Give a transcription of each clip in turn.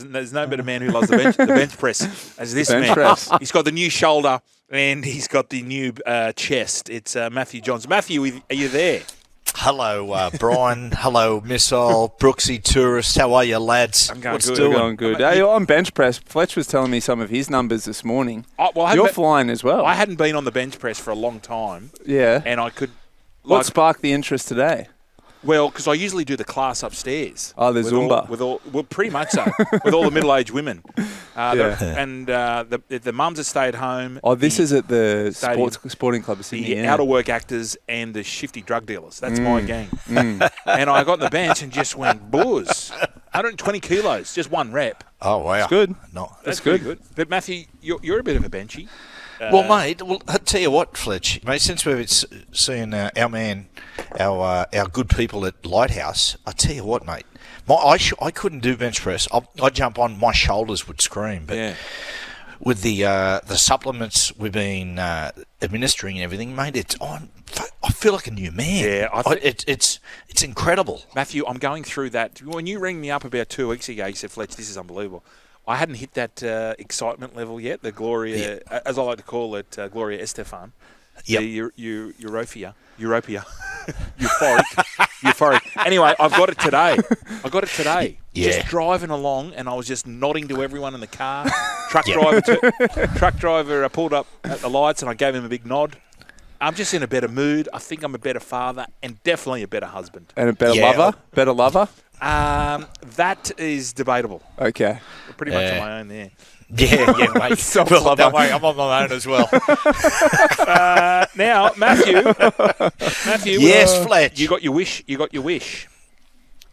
There's no better man who loves the bench press as this man. Press. He's got the new shoulder and he's got the new chest. It's Matty Johns. Matthew, are you there? Hello, Brian. Hello, Missile, Brooksy, Tourist. How are you, lads? I'm going What's good. doing? Going good. Hey, on bench press, Fletch was telling me some of his numbers this morning. You're flying as well. I hadn't been on the bench press for a long time. Yeah. And I could... What sparked the interest today? Well, because I usually do the class upstairs. Oh, the Zumba. Well, pretty much so. With all the middle-aged women. Yeah. And the mums that stay at home. Oh, this is at the stadium, sporting club of Sydney. The out-of-work actors and the shifty drug dealers. That's my gang. And I got on the bench and just went, buzz. 120 kilos, just one rep. Oh, wow. It's good. No. That's good. But, Matthew, you're a bit of a benchy. Well, mate, I'll tell you what, Fletch, mate, since we've seen our man, our good people at Lighthouse, I tell you what, mate, I couldn't do bench press. I'd jump on, my shoulders would scream. But with the supplements we've been administering and everything, mate, I feel like a new man. Yeah, it's incredible. Matthew, I'm going through that. When you rang me up about 2 weeks ago, you said, Fletch, this is unbelievable. I hadn't hit that excitement level yet, the Gloria, as I like to call it, Gloria Estefan. Yep. The Europia. Euphoric. Anyway, I've got it today. Yeah. Just driving along, and I was just nodding to everyone in the car. Truck driver pulled up at the lights, and I gave him a big nod. I'm just in a better mood. I think I'm a better father and definitely a better husband. And a better lover? Better lover? That is debatable. Okay. Pretty much on my own there. Yeah, mate. Well, don't worry, I'm on my own as well. Now, Matthew. Yes, Fletch. You got your wish.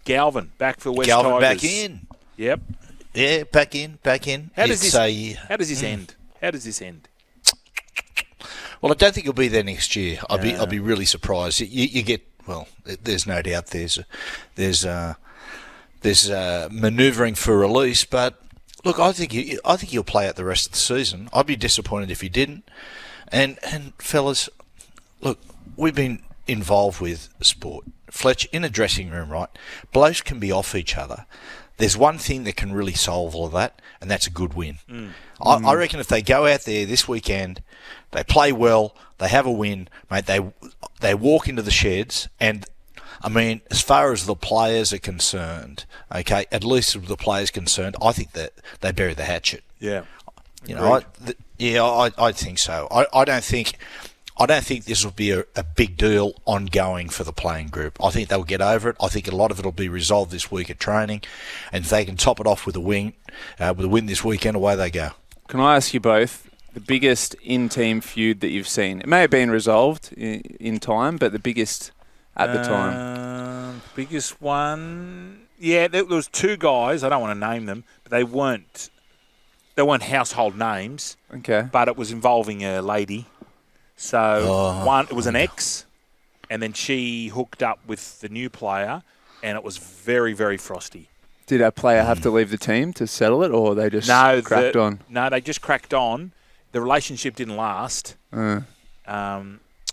Galvin, back for West Galvin Tigers. back in. Yep. Yeah, back in. How does this end? How does this end? Well, I don't think he'll be there next year. I'll be really surprised. You get, well, there's no doubt there's manoeuvring for release, but look, I think he'll play out the rest of the season. I'd be disappointed if he didn't. And fellas, look, we've been involved with sport. Fletch, in a dressing room, right? Blokes can be off each other. There's one thing that can really solve all of that, and that's a good win. I reckon if they go out there this weekend, they play well, they have a win, mate, they walk into the sheds, and, I mean, as far as the players are concerned, okay, at least as the players concerned, I think that they bury the hatchet. Yeah. You know, I think so. I don't think this will be a big deal ongoing for the playing group. I think they'll get over it. I think a lot of it will be resolved this week at training, and if they can top it off with a win this weekend, away they go. Can I ask you both, the biggest in-team feud that you've seen? It may have been resolved in time, but the biggest at the time. Biggest one, there was two guys. I don't want to name them, but they weren't household names. Okay. But it was involving a lady. So it was an ex, and then she hooked up with the new player, and it was very, very frosty. Did our player have to leave the team to settle it, or they just cracked on? No, they just cracked on. The relationship didn't last.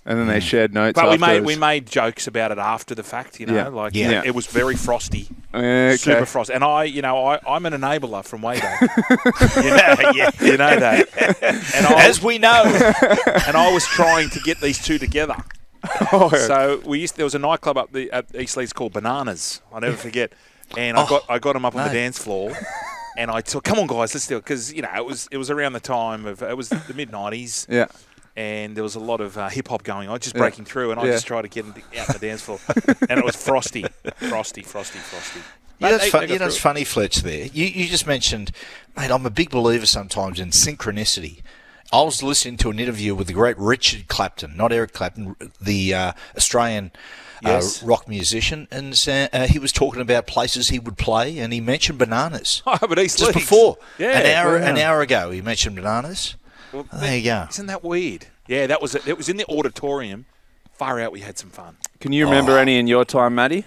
And then they shared notes. But afterwards. we made jokes about it after the fact. You know, it was very frosty, okay. super frosty. And I'm an enabler from way back. You know that. And as we know. And I was trying to get these two together. So there was a nightclub at East Leeds called Bananas. I'll never forget. And I got them up on the dance floor. And I thought, come on, guys, let's do it. Because, it was around the time of, it was the mid-90s. Yeah. And there was a lot of hip-hop going on, just breaking through. And I just tried to get them out on the dance floor. And it was frosty. That's funny, Fletch, there. You just mentioned, mate, I'm a big believer sometimes in synchronicity. I was listening to an interview with the great Richard Clapton, not Eric Clapton, the Australian rock musician, and he was talking about places he would play, and he mentioned Bananas. Oh, but East just Leeds. before. Yeah. An hour ago, he mentioned Bananas. Well, there you go. Isn't that weird? Yeah, that was it. It was in the auditorium. Far out, we had some fun. Can you remember any in your time, Matty?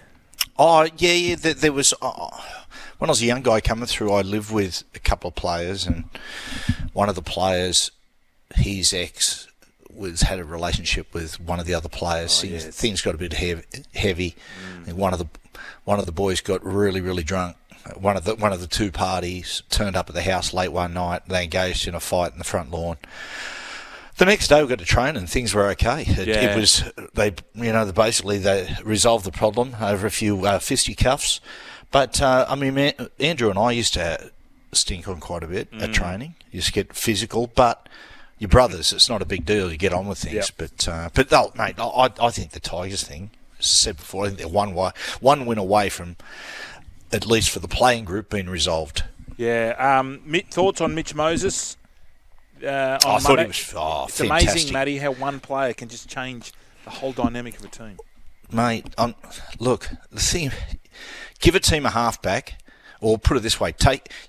Oh, yeah. There was... when I was a young guy coming through, I lived with a couple of players, and one of the players, his ex, had a relationship with one of the other players. Things got a bit heavy. And one of the boys got really, really drunk, one of the two parties turned up at the house late one night. They engaged in a fight in the front lawn. The next day we got to train and things were okay. It was they resolved the problem over a few fisticuffs. But Andrew and I used to stink on quite a bit at training. You just get physical, but your brothers, it's not a big deal. You get on with things. Yep. But mate, I think the Tigers thing, as I said before, I think they're one win away from, at least for the playing group, being resolved. Yeah. Thoughts on Mitch Moses? I thought he was It's fantastic. amazing, Matty, how one player can just change the whole dynamic of a team. Mate, look, the thing, give a team a halfback, or put it this way,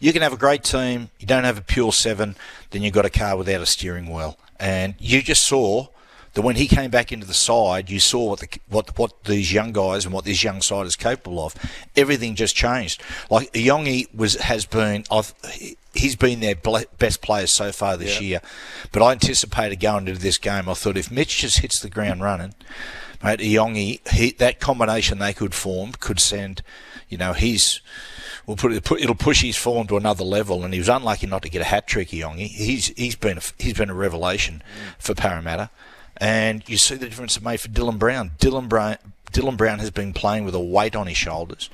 you can have a great team, you don't have a pure 7, then you've got a car without a steering wheel. And you just saw that when he came back into the side, you saw what these young guys and what this young side is capable of. Everything just changed. Like Yongi he's been their best player so far this year. But I anticipated going into this game, I thought if Mitch just hits the ground running, mate, Yongi, that combination they could form could send, it'll push his form to another level. And he was unlucky not to get a hat trick, Yongi. He's been a revelation for Parramatta. And you see the difference it made for Dylan Brown. Dylan Brown has been playing with a weight on his shoulders.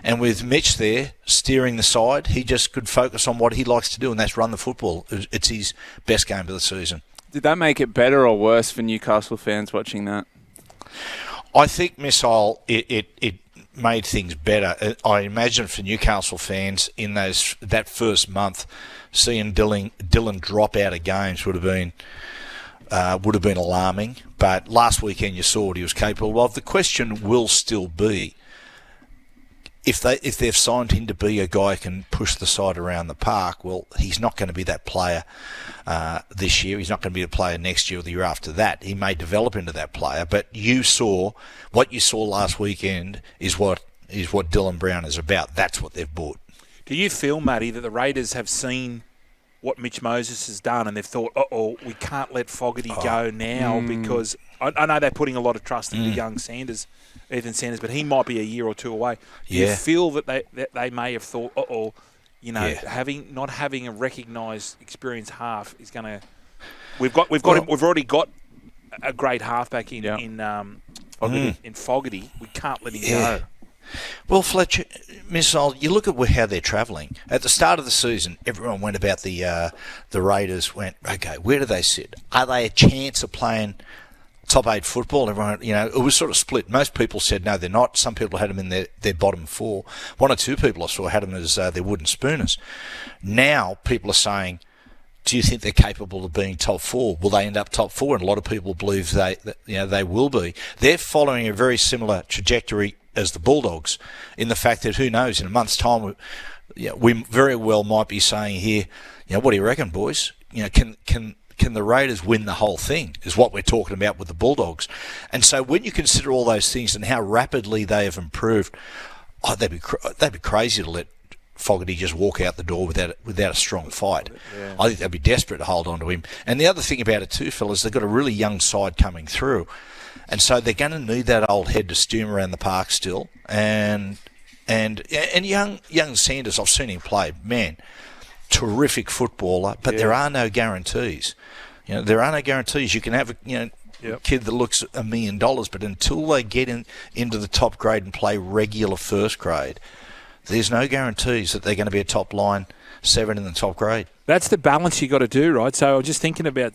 And with Mitch there steering the side, he just could focus on what he likes to do, and that's run the football. It's his best game of the season. Did that make it better or worse for Newcastle fans watching that? I think, Missile, it made things better. I imagine for Newcastle fans in that first month, seeing Dylan drop out of games would have been alarming, but last weekend you saw what he was capable of. The question will still be if they've signed him to be a guy who can push the side around the park. Well, he's not going to be that player this year. He's not going to be a player next year or the year after that. He may develop into that player, but what you saw last weekend is what Dylan Brown is about. That's what they've bought. Do you feel, Matty, that the Raiders have seen what Mitch Moses has done and they've thought, we can't let Fogarty go now because I know they're putting a lot of trust in the young Ethan Sanders, but he might be a year or two away. Do you feel that they may have thought, not having a recognised experienced half is going to... We've already got a great halfback in Fogarty. We can't let him go. Well, Fletch, Missile, you look at how they're travelling. At the start of the season, everyone went about the Raiders, went, okay, where do they sit? Are they a chance of playing top 8 football? Everyone, it was sort of split. Most people said, no, they're not. Some people had them in their bottom 4. 1 or 2 people I saw had them as their wooden spooners. Now, people are saying, do you think they're capable of being top 4? Will they end up top 4? And a lot of people believe they will be. They're following a very similar trajectory as the Bulldogs, in the fact that who knows, in a month's time, we very well might be saying here, what do you reckon, boys? Can the Raiders win the whole thing? Is what we're talking about with the Bulldogs. And so when you consider all those things and how rapidly they have improved, they'd be crazy to let Fogarty just walk out the door without a strong fight. Yeah. I think they'd be desperate to hold on to him. And the other thing about it too, fellas, they've got a really young side coming through. And so they're going to need that old head to steer him around the park still. And young Sanders, I've seen him play. Man, terrific footballer, but there are no guarantees. There are no guarantees. You can have a kid that looks $1 million, but until they get into the top grade and play regular first grade, there's no guarantees that they're going to be a top line 7 in the top grade. That's the balance you got to do, right? So I was just thinking about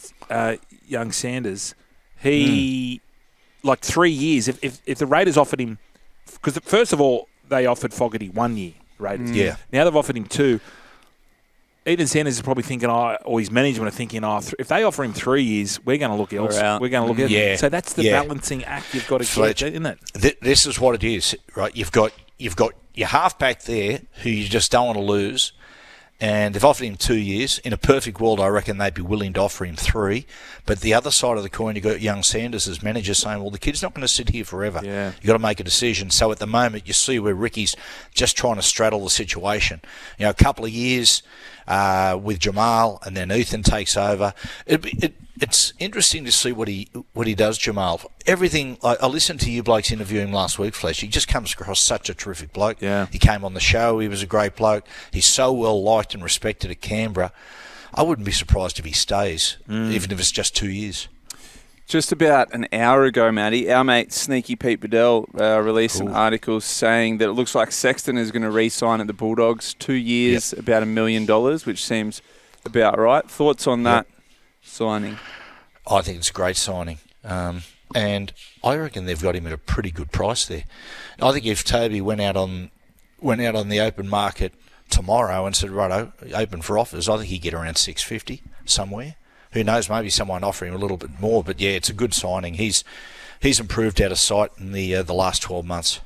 young Sanders. He... Like 3 years, if the Raiders offered him... Because first of all, they offered Fogarty 1 year, Raiders. Yeah. Now they've offered him 2. Ethan Sanders is probably thinking, or his management are thinking, if they offer him 3 years, we're going to look else. We're going to look at it. So that's the balancing act you've got to Fletch, get, isn't it? This is what it is, right? You've got your halfback there who you just don't want to lose. And they've offered him 2 years. In a perfect world, I reckon they'd be willing to offer him 3. But the other side of the coin, you've got young Sanders as manager saying, well, the kid's not going to sit here forever. Yeah. You've got to make a decision. So at the moment, you see where Ricky's just trying to straddle the situation. A couple of years with Jamal, and then Ethan takes over. it's interesting to see what he does, Jamal. Everything. I listened to you blokes interviewing him last week, Fletch. He just comes across such a terrific bloke. Yeah. He came on the show. He was a great bloke. He's so well liked and respected at Canberra. I wouldn't be surprised if he stays, even if it's just 2 years. Just about an hour ago, Matty, our mate Sneaky Pete Bedell released an article saying that it looks like Sexton is going to re-sign at the Bulldogs, 2 years, about $1 million, which seems about right. Thoughts on that signing? I think it's a great signing. And I reckon they've got him at a pretty good price there. I think if Toby went out on the open market tomorrow and said, righto, open for offers, I think he'd get around $650 somewhere. Who knows, maybe someone offer him a little bit more. But, yeah, it's a good signing. He's improved out of sight in the last 12 months.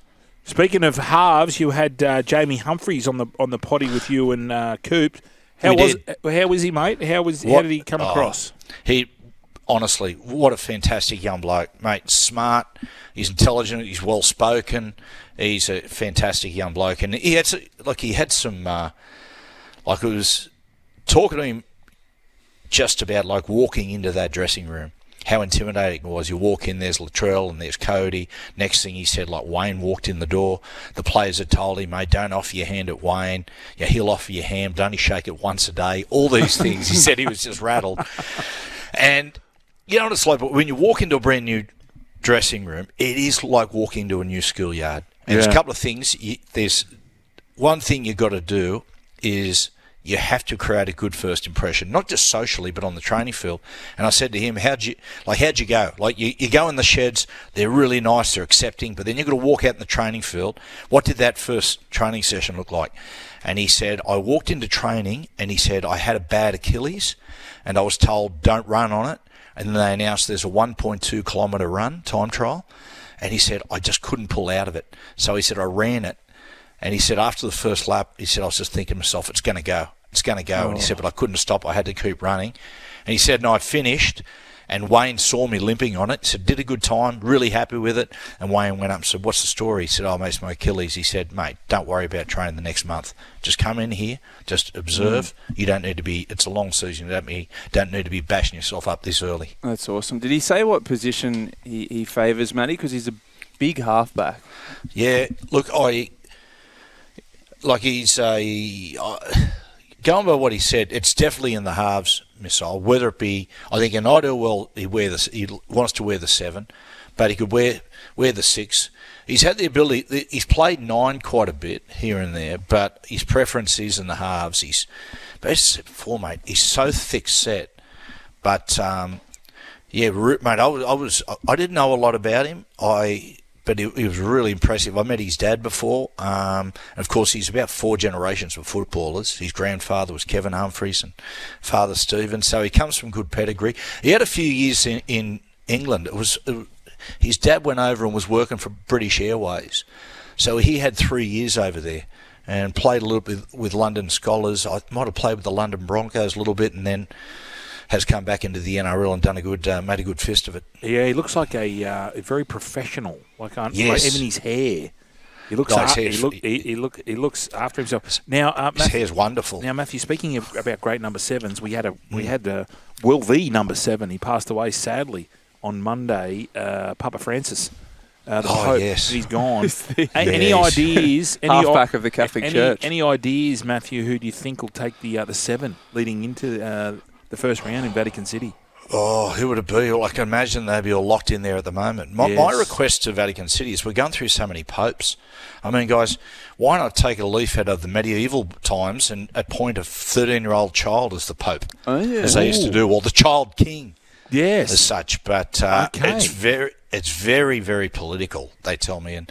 Speaking of halves, you had Jamie Humphreys on the potty with you and Coop. How was he, mate? How did he come across? He honestly, what a fantastic young bloke, mate. Smart, he's intelligent, he's well spoken. He's a fantastic young bloke, and he had some it was talking to him just about like walking into that dressing room. How intimidating it was. You walk in, there's Latrell and there's Cody. Next thing he said, like Wayne walked in the door. The players had told him, mate, don't offer your hand at Wayne. Yeah, he'll offer your hand, but only shake it once a day. All these things. He said he was just rattled. And you know what it's like? But when you walk into a brand new dressing room, it is like walking into a new schoolyard. And there's a couple of things. There's one thing you've got to do is you have to create a good first impression, not just socially, but on the training field. And I said to him, how'd you go? Like, you go in the sheds, they're really nice, they're accepting, but then you've got to walk out in the training field. What did that first training session look like? And he said, I walked into training, and he said, I had a bad Achilles, and I was told, don't run on it. And then they announced there's a 1.2 kilometre run, time trial. And he said, I just couldn't pull out of it. So he said, I ran it. And he said, after the first lap, he said, I was just thinking to myself, it's going to go. It's going to go. And he said, but I couldn't stop. I had to keep running. And he said, and I finished, and Wayne saw me limping on it. He said, did a good time, really happy with it. And Wayne went up and said, what's the story? He said, oh, mate, it's my Achilles. He said, mate, don't worry about training the next month. Just come in here, just observe. You don't need to be, it's a long season. You don't need to be bashing yourself up this early. That's awesome. Did he say what position he favours, Matty? Because he's a big halfback. Yeah, look, going by what he said, it's definitely in the halves missile. Whether it be, I think in ideal world he wants to wear the 7, but he could wear the 6. He's had the ability. He's played 9 quite a bit here and there, but his preference is in the halves. But as I said before, mate, he's so thick set. But mate, I didn't know a lot about him. But he was really impressive. I met his dad before. And of course, he's about 4 generations of footballers. His grandfather was Kevin Humphreys and father Stephen. So he comes from good pedigree. He had a few years in England. His dad went over and was working for British Airways. So he had 3 years over there and played a little bit with London Scholars. I might have played with the London Broncos a little bit, and then has come back into the NRL and made a good fist of it. Yeah, he looks like a very professional. Like even his hair, he looks. He looks after himself. Now, his hair's wonderful. Now, Matthew, speaking about great number 7s, we had Will the number 7. He passed away sadly on Monday. Papa Francis. Yes, he's gone. Any ideas? Halfback of the Catholic Church. Any ideas, Matthew? Who do you think will take the 7 leading into the first round in Vatican City? Oh, who would it be? Well, I can imagine they'd be all locked in there at the moment. My request to Vatican City is we're going through so many popes. I mean, guys, why not take a leaf out of the medieval times and appoint a 13-year-old child as the Pope? Oh, yeah. As they used to do, or the child king. Yes. As such. But it's very, very political, they tell me. And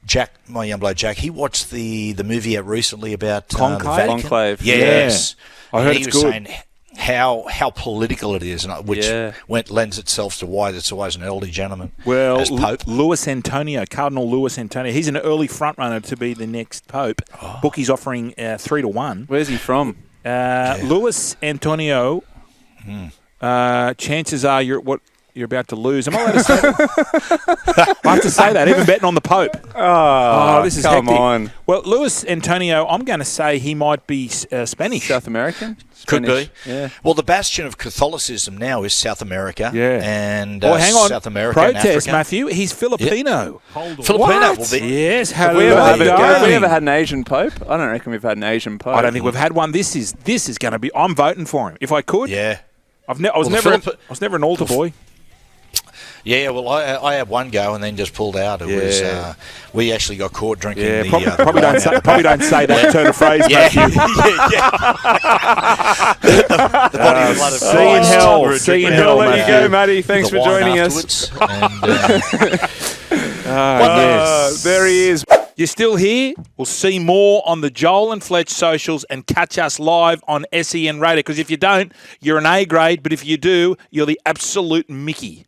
Jack, my young bloke Jack, he watched the movie out recently about the Vatican. Conclave. Yes. Yeah. I heard it's good. Saying how political it is, and which lends itself to why there's always an elderly gentleman as Pope. Cardinal Louis Antonio, he's an early front-runner to be the next Pope. Bookie's offering 3-1. Where's he from? Louis Antonio, chances are you're about to lose. Am I allowed to say that? I have to say that, even betting on the Pope. Oh, this is come hectic. on. Well, Luis Antonio, I'm going to say he might be Spanish. South American? Could Spanish. be. Yeah. Well, the bastion of Catholicism now is South America. Yeah. And hang on. South America Protest, and Africa. Matthew. He's Filipino. Filipino. What? Well, Yes, Have hello. we ever had an Asian Pope? I don't reckon we've had an Asian Pope. I don't think we've had one. This is going to be. I'm voting for him if I could. Yeah. I was never an altar boy. Yeah, well, I had one go and then just pulled out. It was we actually got caught drinking. Yeah, the, probably don't say that turn of phrase, Yeah. Matthew. the body of blood of See you in Christ. hell. We were See you in drinking hell, I'll let you Matthew. go, Matty. Thanks the for wine joining us. afterwards. Yes. There he is. You're still here? We'll see more on the Joel and Fletch socials and catch us live on SEN Radio. Because if you don't, you're an A grade. But if you do, you're the absolute Mickey.